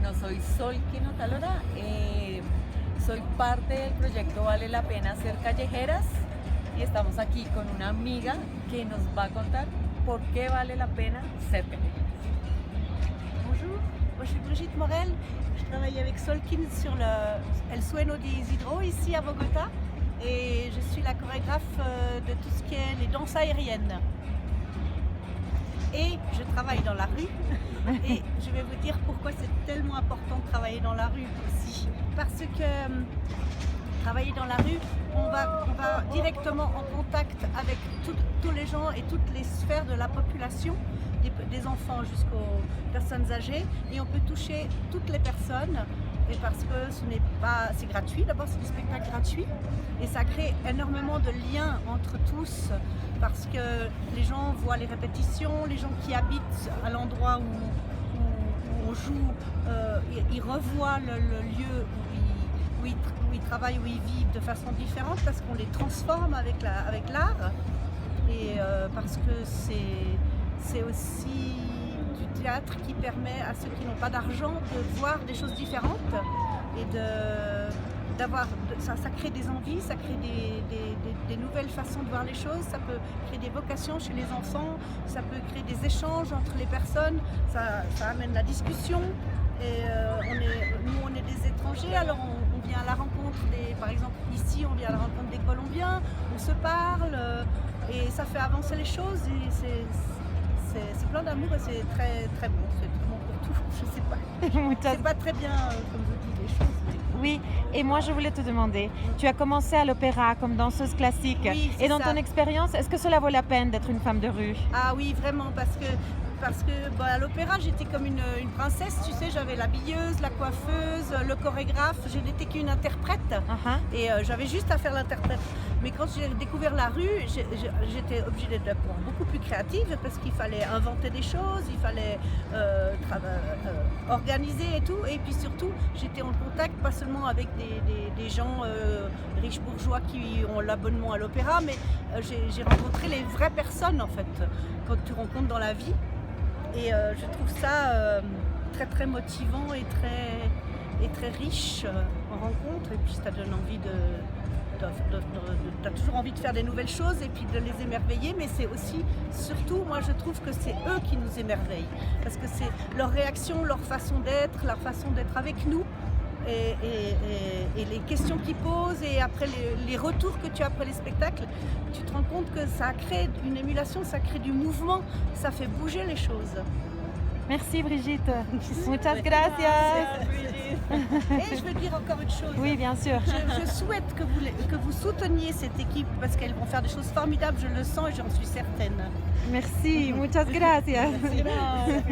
Bueno, soy Sol Quinotalora, soy parte del proyecto Vale la Pena Ser Callejeras y estamos aquí con una amiga que nos va a contar por qué vale la pena ser callejeras. Bonjour, moi je suis Brigitte Morel, je travaille avec Solkin sur El Sueno de Isidro ici à Bogota et je suis la chorégraphe de tout ce qui est les danses aériennes. Et je travaille dans la rue et je vais vous dire pourquoi c'est tellement important de travailler dans la rue aussi. Parce que travailler dans la rue, on va directement en contact avec tous les gens et toutes les sphères de la population, des enfants jusqu'aux personnes âgées, et on peut toucher toutes les personnes. Et parce que c'est gratuit, d'abord c'est du spectacle gratuit et ça crée énormément de liens entre tous parce que les gens voient les répétitions, les gens qui habitent à l'endroit où on joue, ils revoient le lieu où ils travaillent, où ils vivent de façon différente parce qu'on les transforme avec l'art et parce que c'est aussi du théâtre qui permet à ceux qui n'ont pas d'argent de voir des choses différentes et ça crée des envies, ça crée des nouvelles façons de voir les choses, ça peut créer des vocations chez les enfants, ça peut créer des échanges entre les personnes, ça amène la discussion et nous on est des étrangers, alors on vient à la rencontre par exemple ici on vient à la rencontre des Colombiens, on se parle et ça fait avancer les choses et c'est plein d'amour et c'est très très bon, c'est très bon pour tout, je sais pas. C'est pas très bien comme je dis les choses. Mais... Oui, et moi je voulais te demander, tu as commencé à l'opéra comme danseuse classique, oui, et dans ça. ton expérience, est-ce que cela vaut la peine d'être une femme de rue? Ah oui, vraiment, parce que à l'opéra j'étais comme une princesse, tu sais, j'avais l'habilleuse, la coiffeuse, le chorégraphe, je n'étais qu'une interprète et j'avais juste à faire l'interprète. Mais quand j'ai découvert la rue, j'étais obligée d'être beaucoup plus créative parce qu'il fallait inventer des choses, il fallait organiser et tout. Et puis surtout, j'étais en contact pas seulement avec des gens riches bourgeois qui ont l'abonnement à l'opéra, mais j'ai rencontré les vraies personnes en fait, quand tu rencontres dans la vie. Et je trouve ça très très motivant et très riche en rencontre. Et puis ça donne envie t'as toujours envie de faire des nouvelles choses et puis de les émerveiller, mais c'est aussi, surtout, moi je trouve que c'est eux qui nous émerveillent, parce que c'est leur réaction, leur façon d'être avec nous, et les questions qu'ils posent, et après les retours que tu as après les spectacles, tu te rends compte que ça crée une émulation, ça crée du mouvement, ça fait bouger les choses. Merci Brigitte. Muchas gracias. Et je veux dire encore une chose. Oui, bien sûr. Je souhaite que vous souteniez cette équipe parce qu'elles vont faire des choses formidables, je le sens et j'en suis certaine. Merci, muchas gracias. Merci.